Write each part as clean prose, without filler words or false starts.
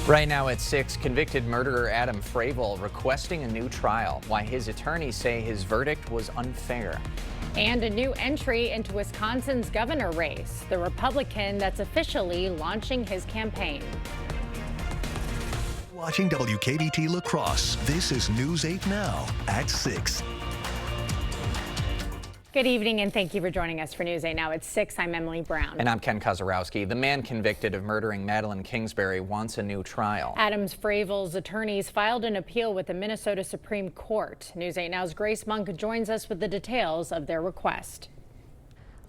Right now at 6, convicted murderer Adam Fravel requesting a new trial. Why his attorneys say his verdict was unfair. And a new entry into Wisconsin's governor race, the Republican that's officially launching his campaign. Watching WKBT La Crosse, this is News 8 Now at 6. Good evening and thank you for joining us for News 8 Now at 6. I'm Emily Brown. And I'm Ken Kozarowski. The man convicted of murdering Madeline Kingsbury wants a new trial. Adam Fravel's attorneys filed an appeal with the Minnesota Supreme Court. News 8 Now's Grace Monk joins us with the details of their request.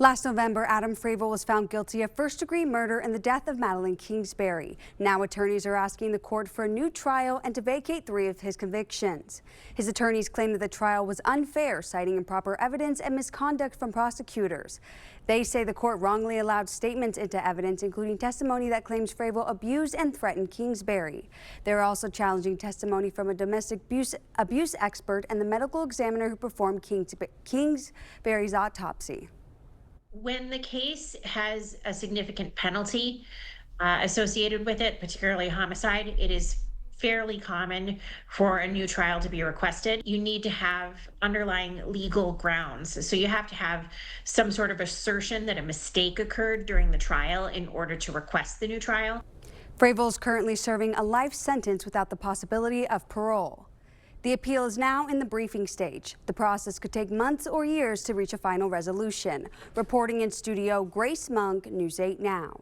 Last November, Adam Fravel was found guilty of first-degree murder in the death of Madeline Kingsbury. Now attorneys are asking the court for a new trial and to vacate 3 of his convictions. His attorneys claim that the trial was unfair, citing improper evidence and misconduct from prosecutors. They say the court wrongly allowed statements into evidence, including testimony that claims Fravel abused and threatened Kingsbury. They're also challenging testimony from a domestic abuse expert and the medical examiner who performed Kingsbury's autopsy. When the case has a significant penalty associated with it, particularly homicide, it is fairly common for a new trial to be requested. You need to have underlying legal grounds. So you have to have some sort of assertion that a mistake occurred during the trial in order to request the new trial. Fravel is currently serving a life sentence without the possibility of parole. The appeal is now in the briefing stage. The process could take months or years to reach a final resolution. Reporting in studio, Grace Monk, News 8 Now.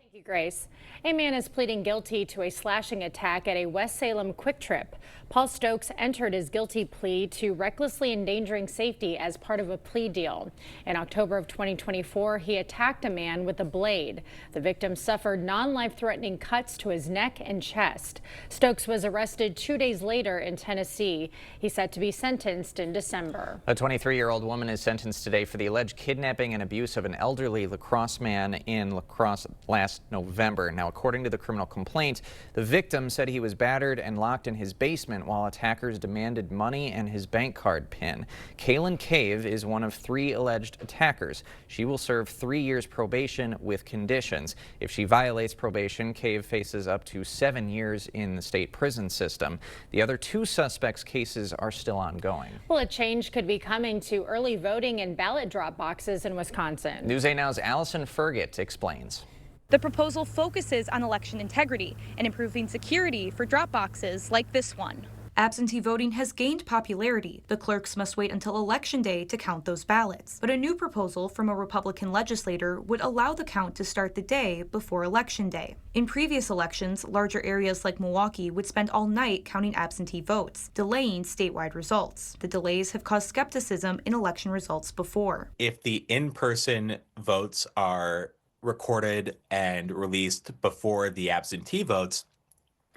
Thank you, Grace. A man is pleading guilty to a slashing attack at a West Salem Quick Trip. Paul Stokes entered his guilty plea to recklessly endangering safety as part of a plea deal. In October of 2024, he attacked a man with a blade. The victim suffered non-life-threatening cuts to his neck and chest. Stokes was arrested 2 days later in Tennessee. He's set to be sentenced in December. A 23-year-old woman is sentenced today for the alleged kidnapping and abuse of an elderly La Crosse man in La Crosse last November. Now, according to the criminal complaint, the victim said he was battered and locked in his basement while attackers demanded money and his bank card PIN. Kaylin Cave is one of 3 alleged attackers. She will serve 3 years probation with conditions. If she violates probation, Cave faces up to 7 years in the state prison system. The other 2 suspects' cases are still ongoing. Well, a change could be coming to early voting and ballot drop boxes in Wisconsin. News 8 Now's Allison Fergit explains. The proposal focuses on election integrity and improving security for drop boxes like this one. Absentee voting has gained popularity. The clerks must wait until Election Day to count those ballots. But a new proposal from a Republican legislator would allow the count to start the day before Election Day. In previous elections, larger areas like Milwaukee would spend all night counting absentee votes, delaying statewide results. The delays have caused skepticism in election results before. If the in-person votes are recorded and released before the absentee votes,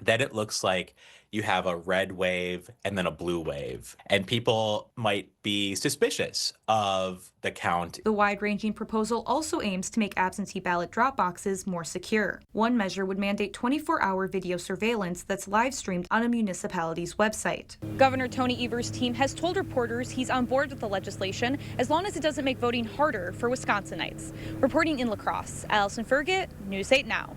then it looks like you have a red wave and then a blue wave, and people might be suspicious of the count. The wide-ranging proposal also aims to make absentee ballot drop boxes more secure. One measure would mandate 24-hour video surveillance that's live-streamed on a municipality's website. Governor Tony Evers' team has told reporters he's on board with the legislation as long as it doesn't make voting harder for Wisconsinites. Reporting in La Crosse, Allison Fergit, News 8 Now.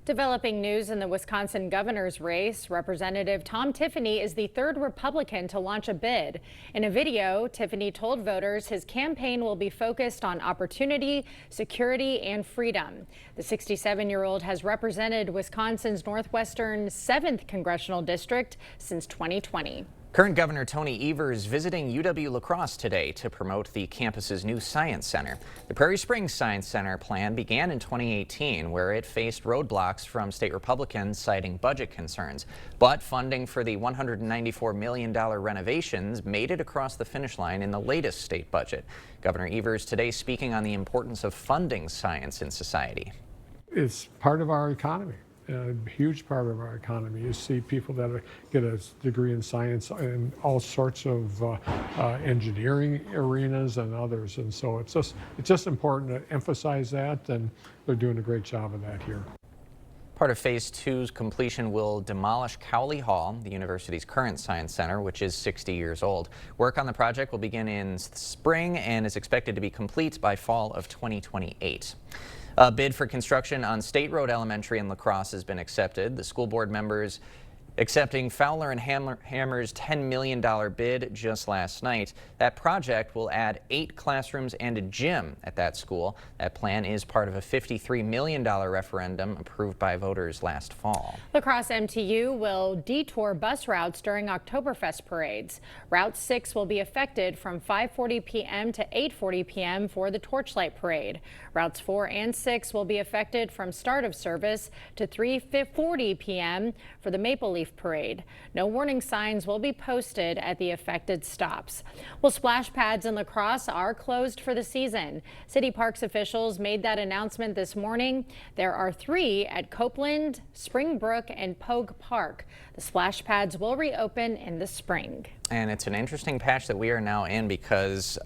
Developing news in the Wisconsin governor's race, Representative Tom Tiffany is the 3rd Republican to launch a bid. In a video, Tiffany told voters his campaign will be focused on opportunity, security, and freedom. The 67-year-old has represented Wisconsin's northwestern 7th congressional district since 2020. Current Governor Tony Evers visiting UW La Crosse today to promote the campus's new science center. The Prairie Springs Science Center plan began in 2018, where it faced roadblocks from state Republicans citing budget concerns. But funding for the $194 million renovations made it across the finish line in the latest state budget. Governor Evers today speaking on the importance of funding science in society. It's part of our economy. A huge part of our economy. You see people that get a degree in science in all sorts of engineering arenas and others, and so it's just important to emphasize that, and they're doing a great job of that here. Part of Phase 2's completion will demolish Cowley Hall, the university's current science center, which is 60 years old. Work on the project will begin in spring and is expected to be complete by fall of 2028. A bid for construction on State Road Elementary in La Crosse has been accepted. The school board members accepting Fowler and Hammer's $10 million bid just last night. That project will add 8 classrooms and a gym at that school. That plan is part of a $53 million referendum approved by voters last fall. La Crosse MTU will detour bus routes during Oktoberfest parades. Route 6 will be affected from 5:40 p.m. to 8:40 p.m. for the Torchlight Parade. Routes 4 and 6 will be affected from start of service to 3:40 p.m. for the Maple Leaf Parade. No warning signs will be posted at the affected stops. Well, splash pads in La Crosse are closed for the season. City Parks officials made that announcement this morning. There are 3 at Copeland, Springbrook, and Pogue Park. The splash pads will reopen in the spring. And it's an interesting patch that we are now in because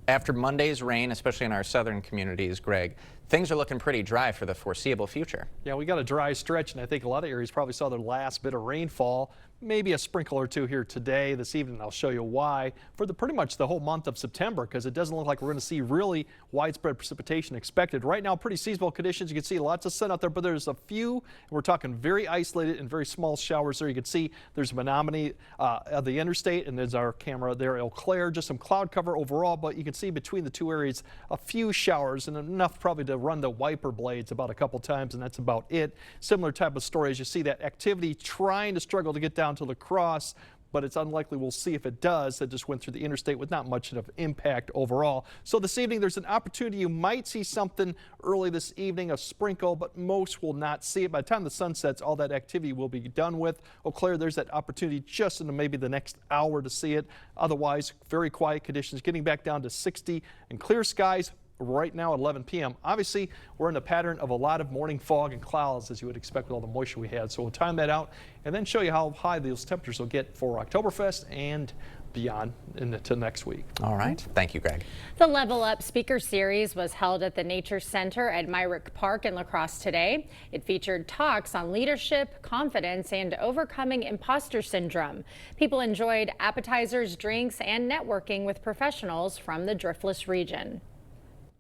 after Monday's rain, especially in our southern communities, Greg, things are looking pretty dry for the foreseeable future. Yeah, we got a dry stretch, and I think a lot of areas probably saw their last bit of rainfall. Maybe a sprinkle or 2 here today, this evening. I'll show you why for pretty much the whole month of September, because it doesn't look like we're going to see really widespread precipitation expected. Right now, pretty seasonable conditions. You can see lots of sun out there, but there's a few. We're talking very isolated and very small showers there. You can see there's Menominee of the interstate, and there's our camera there, Eau Claire. Just some cloud cover overall, but you can see between the 2 areas a few showers and enough probably to run the wiper blades about a couple times, and that's about it. Similar type of story as you see that activity trying to struggle to get down to La Crosse, but it's unlikely we'll see if it does. That just went through the interstate with not much of impact overall. So this evening there's an opportunity you might see something early this evening, a sprinkle, but most will not see it. By the time the sun sets, all that activity will be done with. Eau Claire, there's that opportunity just in maybe the next hour to see it. Otherwise, very quiet conditions, getting back down to 60 and clear skies right now at 11 p.m. Obviously, we're in a pattern of a lot of morning fog and clouds, as you would expect with all the moisture we had. So we'll time that out and then show you how high those temperatures will get for Oktoberfest and beyond into next week. All right. Thank you, Greg. The Level Up Speaker Series was held at the Nature Center at Myrick Park in La Crosse today. It featured talks on leadership, confidence, and overcoming imposter syndrome. People enjoyed appetizers, drinks, and networking with professionals from the Driftless region.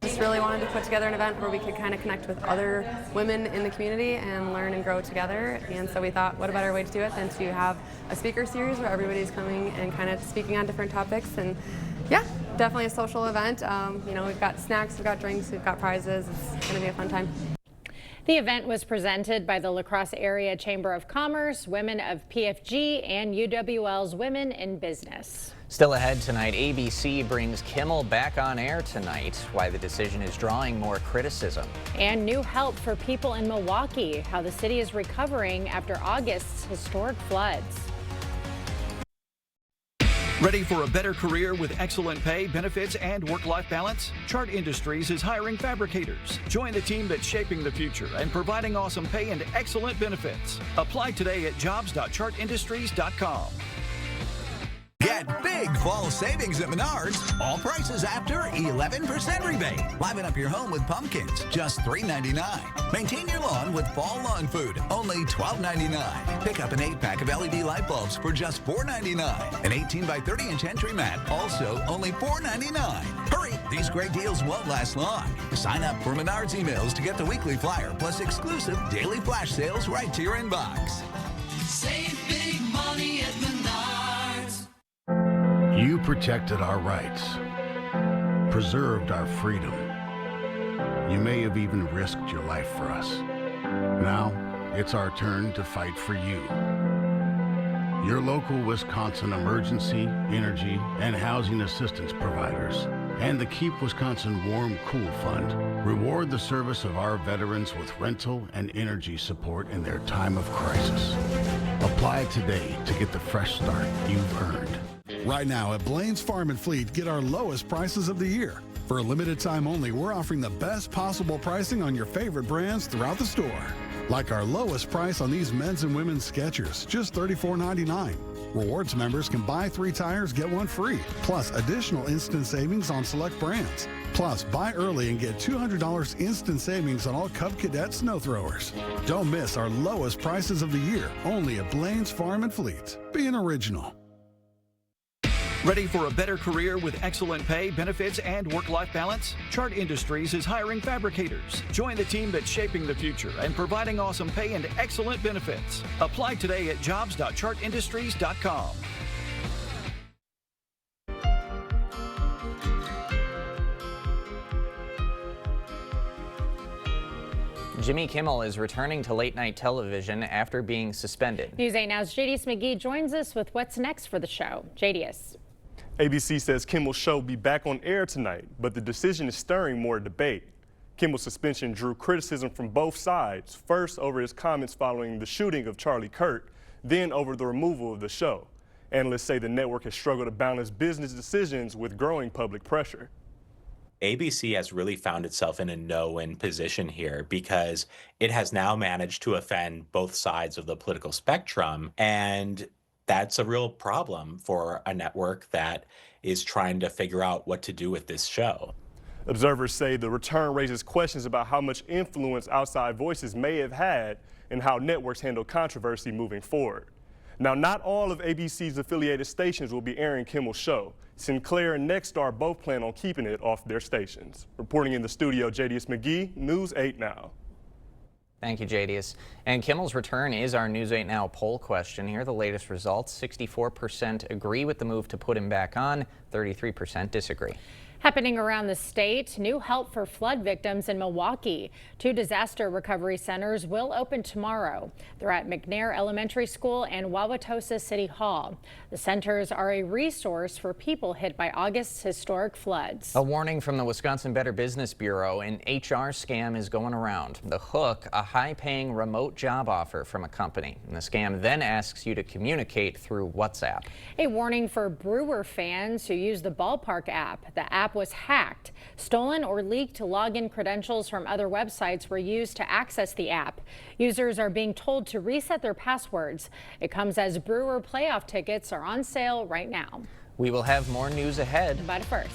Just really wanted to put together an event where we could kind of connect with other women in the community and learn and grow together. And so we thought, what a better way to do it than to have a speaker series where everybody's coming and kind of speaking on different topics. And yeah, definitely a social event. You know, we've got snacks, we've got drinks, we've got prizes. It's going to be a fun time. The event was presented by the La Crosse Area Chamber of Commerce, Women of PFG, and UWL's Women in Business. Still ahead tonight, ABC brings Kimmel back on air tonight. Why the decision is drawing more criticism. And new help for people in Milwaukee. How the city is recovering after August's historic floods. Ready for a better career with excellent pay, benefits, and work-life balance? Chart Industries is hiring fabricators. Join the team that's shaping the future and providing awesome pay and excellent benefits. Apply today at jobs.chartindustries.com. Get big fall savings at Menards. All prices after 11% rebate. Liven up your home with pumpkins, just $3.99. Maintain your lawn with fall lawn food, only $12.99. Pick up an 8-pack of LED light bulbs for just $4.99. An 18 by 30 inch entry mat, also only $4.99. Hurry, these great deals won't last long. Sign up for Menards emails to get the weekly flyer plus exclusive daily flash sales right to your inbox. Save big money at Menards. You protected our rights, preserved our freedom. You may have even risked your life for us. Now, it's our turn to fight for you. Your local Wisconsin emergency, energy, and housing assistance providers and the Keep Wisconsin Warm Cool Fund reward the service of our veterans with rental and energy support in their time of crisis. Apply today to get the fresh start you've earned. Right now at Blaine's Farm and Fleet, get our lowest prices of the year. For a limited time only, we're offering the best possible pricing on your favorite brands throughout the store. Like our lowest price on these men's and women's Skechers, just $34.99. Rewards members can buy 3 tires, get 1 free, plus additional instant savings on select brands. Plus, buy early and get $200 instant savings on all Cub Cadet snow throwers. Don't miss our lowest prices of the year, only at Blaine's Farm and Fleet. Be an original. Ready for a better career with excellent pay, benefits, and work-life balance? Chart Industries is hiring fabricators. Join the team that's shaping the future and providing awesome pay and excellent benefits. Apply today at jobs.chartindustries.com. Jimmy Kimmel is returning to late-night television after being suspended. News 8 Now's Jadius McGee joins us with what's next for the show. Jadius. ABC says Kimmel's show will be back on air tonight, but the decision is stirring more debate. Kimmel's suspension drew criticism from both sides, first over his comments following the shooting of Charlie Kirk, then over the removal of the show. Analysts say the network has struggled to balance business decisions with growing public pressure. ABC has really found itself in a no-win position here because it has now managed to offend both sides of the political spectrum, and that's a real problem for a network that is trying to figure out what to do with this show. Observers say the return raises questions about how much influence outside voices may have had and how networks handle controversy moving forward. Now, not all of ABC's affiliated stations will be airing Kimmel's show. Sinclair and Nexstar both plan on keeping it off their stations. Reporting in the studio, Jadius McGee, News 8 Now. Thank you, Jadius. And Kimmel's return is our News 8 Now poll question. Here are the latest results. 64% agree with the move to put him back on, 33% disagree. Happening around the state, new help for flood victims in Milwaukee. 2 disaster recovery centers will open tomorrow. They're at McNair Elementary School and Wauwatosa City Hall. The centers are a resource for people hit by August's historic floods. A warning from the Wisconsin Better Business Bureau: an HR scam is going around. The hook, a high-paying remote job offer from a company. And the scam then asks you to communicate through WhatsApp. A warning for Brewer fans who use the Ballpark app. The app was hacked. Stolen or leaked login credentials from other websites were used to access the app. Users are being told to reset their passwords. It comes as Brewer playoff tickets are on sale right now. We will have more news ahead. But first.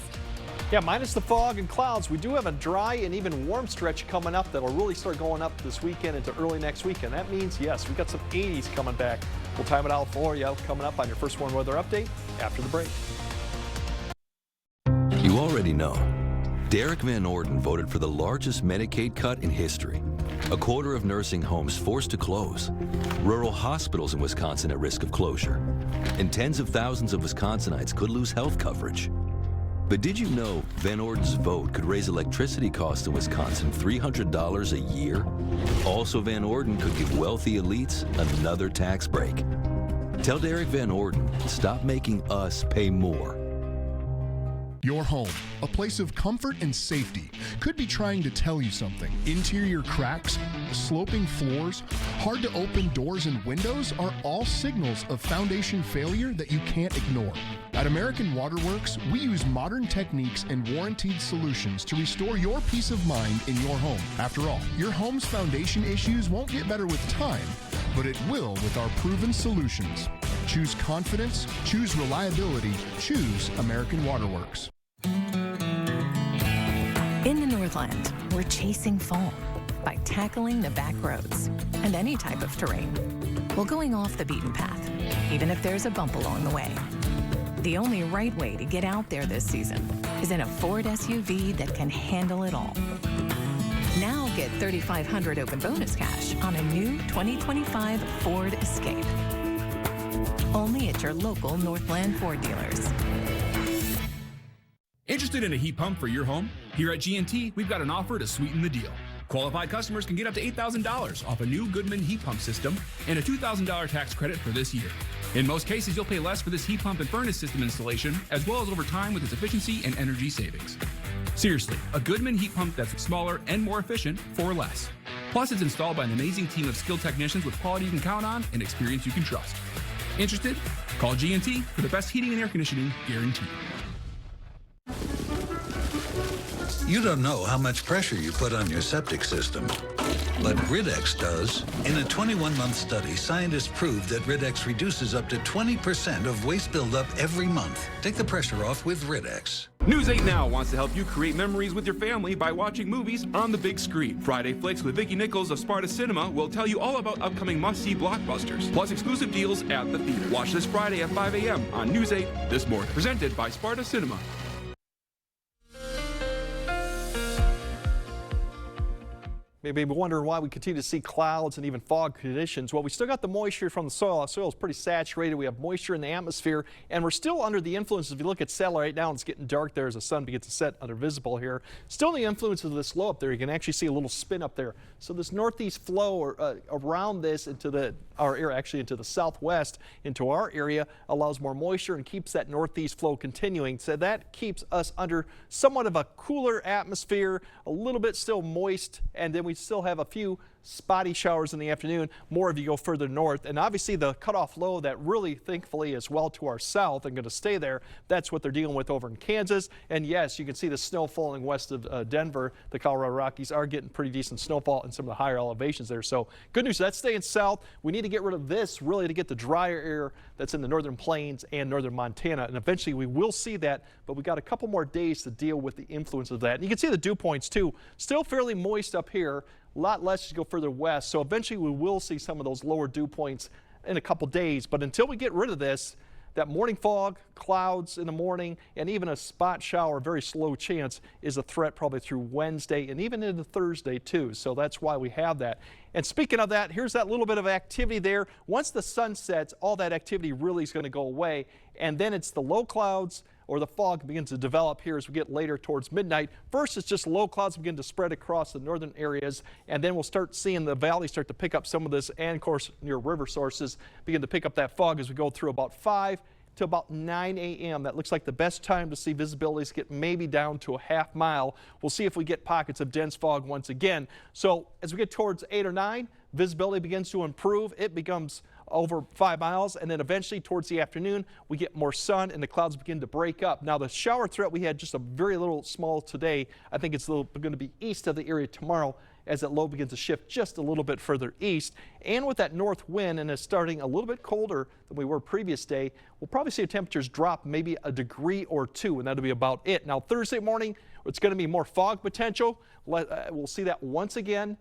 Yeah, minus the fog and clouds, we do have a dry and even warm stretch coming up that'll really start going up this weekend into early next weekend. That means, yes, we've got some 80s coming back. We'll time it out for you coming up on your First Warn Weather Update after the break. You already know. Derek Van Orden voted for the largest Medicaid cut in history. A quarter of nursing homes forced to close. Rural hospitals in Wisconsin at risk of closure. And tens of thousands of Wisconsinites could lose health coverage. But did you know Van Orden's vote could raise electricity costs in Wisconsin $300 a year? Also, Van Orden could give wealthy elites another tax break. Tell Derek Van Orden to stop making us pay more. Your home, a place of comfort and safety, could be trying to tell you something. Interior cracks, sloping floors, hard to open doors and windows are all signals of foundation failure that you can't ignore. At American Waterworks, we use modern techniques and warranted solutions to restore your peace of mind in your home. After all, your home's foundation issues won't get better with time, but it will with our proven solutions. Choose confidence, choose reliability, choose American Waterworks. In the Northland, we're chasing fall by tackling the back roads and any type of terrain. While going off the beaten path, even if there's a bump along the way. The only right way to get out there this season is in a Ford SUV that can handle it all. Now get $3,500 open bonus cash on a new 2025 Ford Escape. Only at your local Northland Ford dealers. Interested in a heat pump for your home? Here at G&T, we've got an offer to sweeten the deal. Qualified customers can get up to $8,000 off a new Goodman heat pump system and a $2,000 tax credit for this year. In most cases, you'll pay less for this heat pump and furnace system installation, as well as over time with its efficiency and energy savings. Seriously, a Goodman heat pump that's smaller and more efficient for less. Plus, it's installed by an amazing team of skilled technicians with quality you can count on and experience you can trust. Interested? Call G&T for the best heating and air conditioning guaranteed. You don't know how much pressure you put on your septic system, but Rid-X does. In a 21-month study, scientists proved that Rid-X reduces up to 20% of waste buildup every month. Take the pressure off with Rid-X. News 8 Now wants to help you create memories with your family by watching movies on the big screen. Friday Flicks with Vicki Nichols of Sparta Cinema will tell you all about upcoming must-see blockbusters, plus exclusive deals at the theater. Watch this Friday at 5 a.m. on News 8 this morning. Presented by Sparta Cinema. Maybe wondering why we continue to see clouds and even fog conditions. Well, we still got the moisture from the soil. Our soil is pretty saturated. We have moisture in the atmosphere, and we're still under the influence. If you look at satellite right now, it's getting dark there as the sun begins to set under visible here. Still in the influence of this low up there. You can actually see a little spin up there. So this northeast flow around this into our area, actually into the southwest, into our area, allows more moisture and keeps that northeast flow continuing. So that keeps us under somewhat of a cooler atmosphere, a little bit still moist, and then we still have a few spotty showers in the afternoon, more if you go further north. And obviously the cutoff low that really thankfully is well to our south and going to stay there, that's what they're dealing with over in Kansas. And yes, you can see the snow falling west of Denver. The Colorado Rockies are getting pretty decent snowfall in some of the higher elevations there. So good news, that's staying south. We need to get rid of this really to get the drier air that's in the northern plains and northern Montana. And eventually we will see that, but we got a couple more days to deal with the influence of that. And you can see the dew points too, still fairly moist up here. A lot less as you go further west, so eventually we will see some of those lower dew points in a couple days. But until we get rid of this, that morning fog, clouds in the morning, and even a spot shower, very slow chance, is a threat probably through Wednesday and even into Thursday too. So that's why we have that. And speaking of that, here's that little bit of activity there. Once the sun sets, all that activity really is going to go away. And then it's the low clouds or the fog begins to develop here as we get later towards midnight. First, it's just low clouds begin to spread across the northern areas, and then we'll start seeing the valley start to pick up some of this, and of course near river sources begin to pick up that fog as we go through about 5 to about 9 a.m. That looks like the best time to see visibilities get maybe down to a half mile. We'll see if we get pockets of dense fog once again. So as we get towards 8 or 9, visibility begins to improve. It becomes over 5 miles, and then eventually towards the afternoon we get more sun and the clouds begin to break up. Now the shower threat we had just a very little small today. I think it's going to be east of the area tomorrow as that low begins to shift just a little bit further east. And with that north wind, and it's starting a little bit colder than we were previous day, we'll probably see temperatures drop maybe a degree or 2, and that'll be about it. Now Thursday morning, it's going to be more fog potential. We'll see that once again,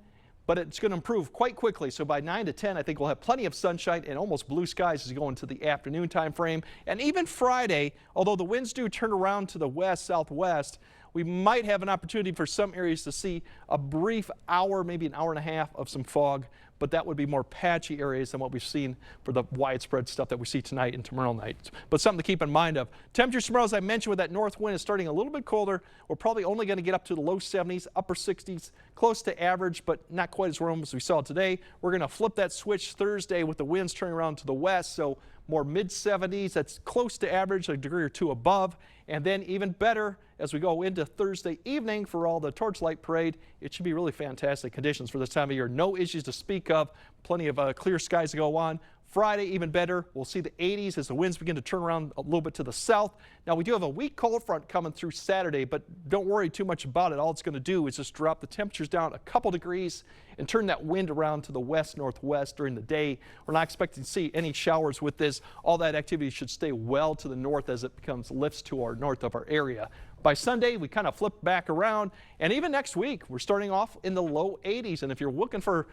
but it's going to improve quite quickly. So by 9 to 10, I think we'll have plenty of sunshine and almost blue skies as you go into the afternoon time frame. And even Friday, although the winds do turn around to the west, southwest, we might have an opportunity for some areas to see a brief hour, maybe an hour and a half of some fog, but that would be more patchy areas than what we've seen for the widespread stuff that we see tonight and tomorrow night. But something to keep in mind of. Temperatures tomorrow, as I mentioned, with that north wind is starting a little bit colder. We're probably only going to get up to the low 70s, upper 60s, close to average, but not quite as warm as we saw today. We're going to flip that switch Thursday with the winds turning around to the west, so more mid 70s, that's close to average, a degree or 2 above. And then even better as we go into Thursday evening for all the torchlight parade, it should be really fantastic conditions for this time of year. No issues to speak of, plenty of clear skies to go on. Friday, even better. We'll see the 80s as the winds begin to turn around a little bit to the south. Now, we do have a weak cold front coming through Saturday, but don't worry too much about it. All it's going to do is just drop the temperatures down a couple degrees and turn that wind around to the west-northwest during the day. We're not expecting to see any showers with this. All that activity should stay well to the north as it becomes lifts to our north of our area. By Sunday, we kind of flip back around, and even next week, we're starting off in the low 80s. And if you're looking for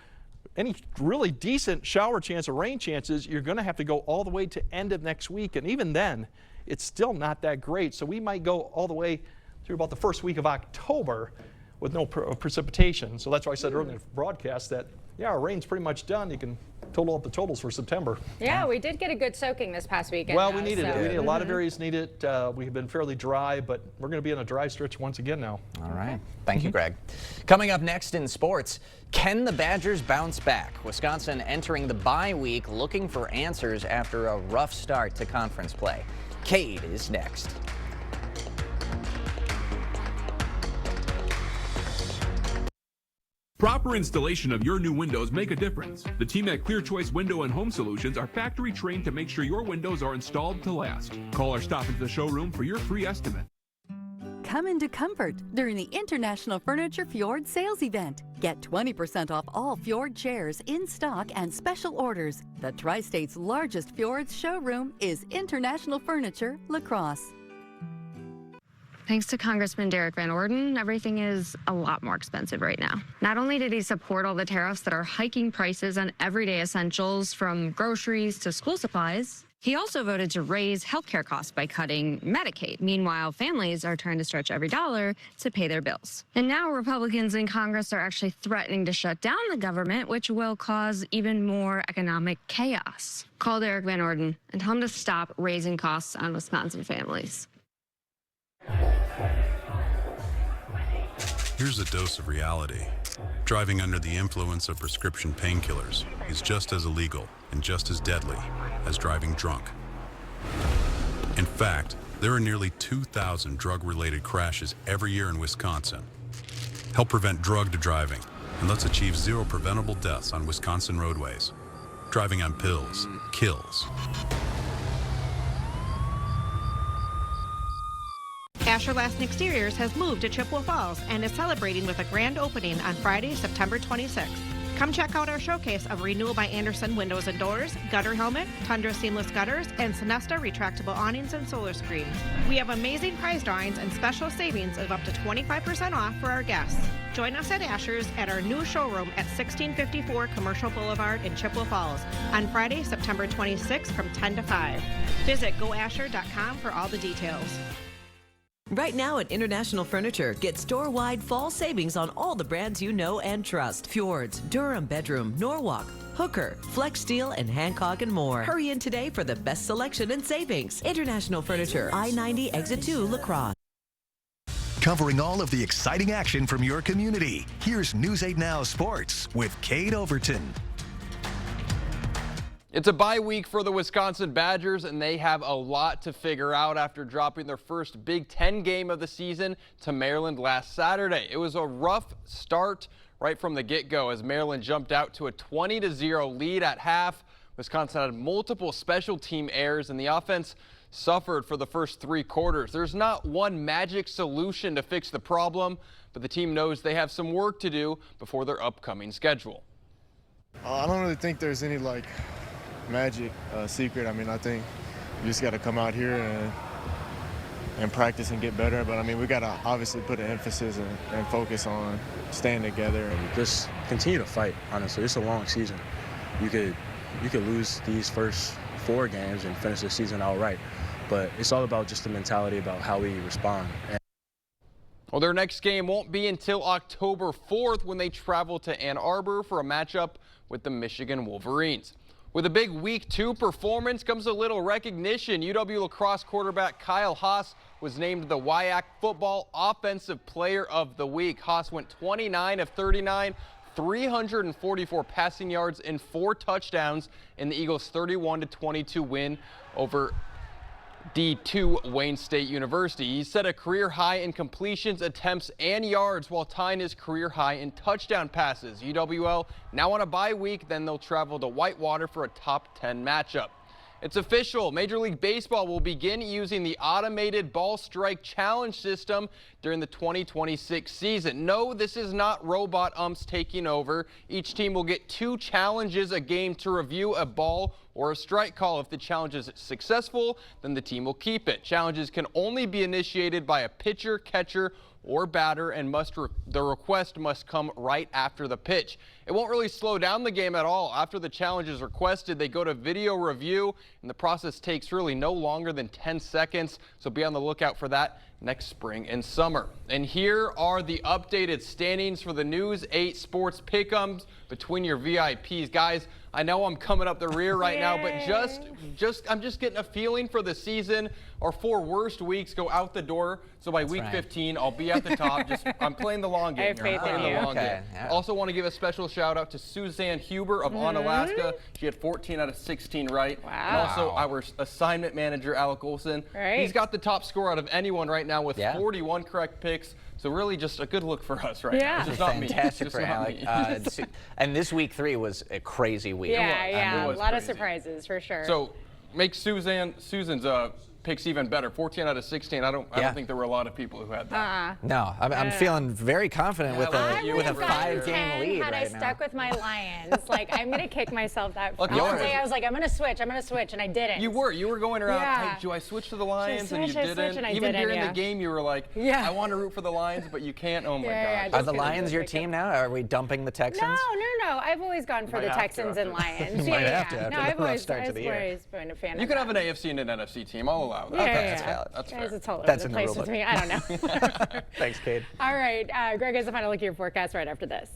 any really decent shower chance or rain chances, you're going to have to go all the way to end of next week. And even then, it's still not that great. So we might go all the way through about the first week of October with no precipitation. So that's why I said earlier in the broadcast that, yeah, our rain's pretty much done. You can total up the totals for September. Yeah, we did get a good soaking this past weekend. Well, we needed it. We need a lot of areas need it. We have been fairly dry, but we're going to be in a dry stretch once again now. All right. Thank you, Greg. Coming up next in sports, can the Badgers bounce back? Wisconsin entering the bye week looking for answers after a rough start to conference play. Cade is next. Proper installation of your new windows make a difference. The team at Clear Choice Window and Home Solutions are factory trained to make sure your windows are installed to last. Call or stop into the showroom for your free estimate. Come into comfort during the International Furniture Fjord sales event. Get 20% off all Fjord chairs in stock and special orders. The Tri-State's largest Fjords showroom is International Furniture La Crosse. Thanks to Congressman Derek Van Orden, everything is a lot more expensive right now. Not only did he support all the tariffs that are hiking prices on everyday essentials from groceries to school supplies, he also voted to raise healthcare costs by cutting Medicaid. Meanwhile, families are trying to stretch every dollar to pay their bills. And now Republicans in Congress are actually threatening to shut down the government, which will cause even more economic chaos. Call Derek Van Orden and tell him to stop raising costs on Wisconsin families. Here's a dose of reality. Driving under the influence of prescription painkillers is just as illegal and just as deadly as driving drunk. In fact, there are nearly 2,000 drug-related crashes every year in Wisconsin. Help prevent drug driving, and let's achieve 0 preventable deaths on Wisconsin roadways. Driving on pills kills. Asher Laston Exteriors has moved to Chippewa Falls and is celebrating with a grand opening on Friday, September 26th. Come check out our showcase of Renewal by Anderson windows and doors, Gutter Helmet, Tundra seamless gutters, and Sonesta retractable awnings and solar screens. We have amazing prize drawings and special savings of up to 25% off for our guests. Join us at Asher's at our new showroom at 1654 Commercial Boulevard in Chippewa Falls on Friday, September 26th from 10 to 5. Visit goasher.com for all the details. Right now at International Furniture, get store-wide fall savings on all the brands you know and trust. Fjords, Durham Bedroom, Norwalk, Hooker, Flex Steel, and Hancock and more. Hurry in today for the best selection and savings. International Furniture, I-90 Exit 2, La Crosse. Covering all of the exciting action from your community, here's News 8 Now Sports with Kate Overton. It's a bye week for the Wisconsin Badgers, and they have a lot to figure out after dropping their first Big Ten game of the season to Maryland last Saturday. It was a rough start right from the get-go as Maryland jumped out to a 20-0 lead at half. Wisconsin had multiple special team errors, and the offense suffered for the first 3 quarters. There's not one magic solution to fix the problem, but the team knows they have some work to do before their upcoming schedule. I don't really think there's any magic secret. I mean, I think you just got to come out here and practice and get better. But I mean, we got to obviously put an emphasis and focus on staying together and just continue to fight. Honestly, it's a long season. You could lose these first 4 games and finish the season outright, but it's all about just the mentality about how we respond. Well, their next game won't be until October 4th when they travel to Ann Arbor for a matchup with the Michigan Wolverines. With a big Week 2 performance comes a little recognition. UW La Crosse quarterback Kyle Haas was named the WIAC Football Offensive Player of the Week. Haas went 29 of 39, 344 passing yards and 4 touchdowns in the Eagles' 31-22 win over D2 Wayne State University. He set a career high in completions, attempts, and yards while tying his career high in touchdown passes. UWL now on a bye week, then they'll travel to Whitewater for a top 10 matchup. It's official. Major League Baseball will begin using the automated ball strike challenge system during the 2026 season. No, this is not robot umps taking over. Each team will get 2 challenges a game to review a ball or a strike call. If the challenge is successful, then the team will keep it. Challenges can only be initiated by a pitcher, catcher, or batter, and the request must come right after the pitch. It won't really slow down the game at all. After the challenge is requested, they go to video review, and the process takes really no longer than 10 seconds, so be on the lookout for that next spring and summer. And here are the updated standings for the News 8 Sports Pick'ems between your VIPs. Guys, I know I'm coming up the rear right now, but I'm just getting a feeling for the season. Our 4 worst weeks go out the door, so by week 15, I'll be at the top. I'm playing the long game here. I'm playing the long game. Yeah. Also want to give a special shout out to Suzanne Huber of Onalaska. She had 14 out of 16 right. Wow. And also our assignment manager, Alec Olson. Right. He's got the top score out of anyone right now with 41 correct picks. So really just a good look for us right now. It's just not me. Fantastic for Alec. And this week 3 was a crazy week. Yeah, It was a lot of crazy. surprises for sure. So make Susan's pick's even better. 14 out of 16. I don't think there were a lot of people who had that. No, I'm feeling very confident with a 5-game lead had right I stuck with my Lions, like I'm gonna kick myself that Look, all day. I was like, I'm gonna switch, and I didn't. You were going around. Yeah. Hey, do I switch to the Lions? And you Should I switch? didn't. And I Even didn't, during the game, you were like, I want to root for the Lions, but you can't. Oh my God. Are the Lions your team now? Are we dumping the Texans? No. I've always gone for the Texans and Lions. You might have to after No, the I've rough always start to the year. been a fan You of can that. have an AFC and an NFC team. I'll allow that. That's valid. That's fair. It's all over That's the in the place rule with book. me. I don't know. Thanks, Kate. All right, Greg has a final look at your forecast right after this.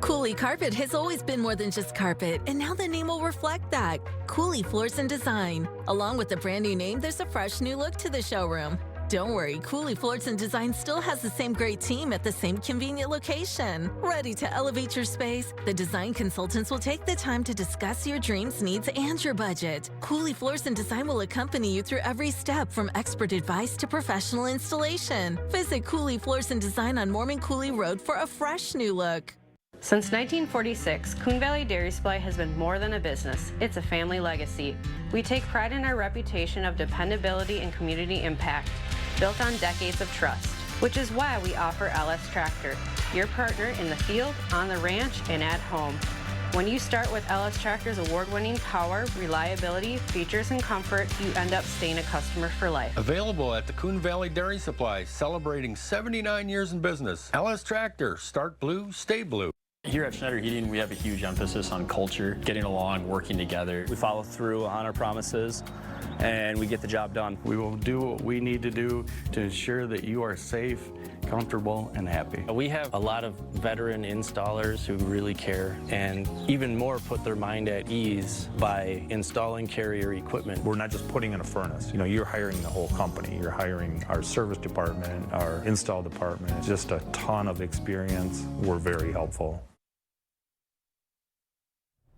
Cooley Carpet has always been more than just carpet, and now the name will reflect that. Cooley Floors and Design. Along with the brand new name, there's a fresh new look to the showroom. Don't worry, Cooley Floors and Design still has the same great team at the same convenient location. Ready to elevate your space? The design consultants will take the time to discuss your dreams, needs, and your budget. Cooley Floors and Design will accompany you through every step, from expert advice to professional installation. Visit Cooley Floors and Design on Mormon Cooley Road for a fresh new look. Since 1946, Coon Valley Dairy Supply has been more than a business. It's a family legacy. We take pride in our reputation of dependability and community impact, built on decades of trust, which is why we offer LS Tractor, your partner in the field, on the ranch, and at home. When you start with LS Tractor's award-winning power, reliability, features, and comfort, you end up staying a customer for life. Available at the Coon Valley Dairy Supply, celebrating 79 years in business. LS Tractor, start blue, stay blue. Here at Schneider Heating, we have a huge emphasis on culture, getting along, working together. We follow through on our promises, and we get the job done. We will do what we need to do to ensure that you are safe, comfortable, and happy. We have a lot of veteran installers who really care, and even more put their mind at ease by installing Carrier equipment. We're not just putting in a furnace. You know, you're hiring the whole company. You're hiring our service department, our install department. Just a ton of experience. We're very helpful.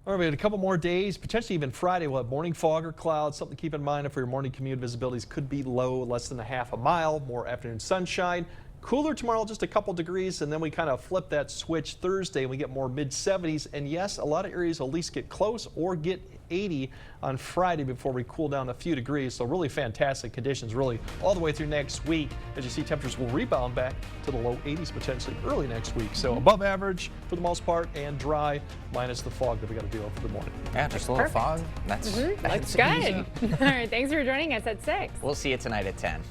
All right, we had a couple more days, potentially even Friday. We'll have morning fog or clouds. Something to keep in mind for your morning commute. Visibilities could be low, less than a half a mile. More afternoon sunshine. Cooler tomorrow, just a couple degrees, and then we kind of flip that switch Thursday and we get more mid-70s. And yes, a lot of areas will at least get close or get 80 on Friday before we cool down a few degrees. So really fantastic conditions really all the way through next week. As you see, temperatures will rebound back to the low 80s potentially early next week. So above average for the most part and dry, minus the fog that we got to deal with for the morning. Yeah, just a little fog. That's Looks good. All right, thanks for joining us at 6. We'll see you tonight at 10.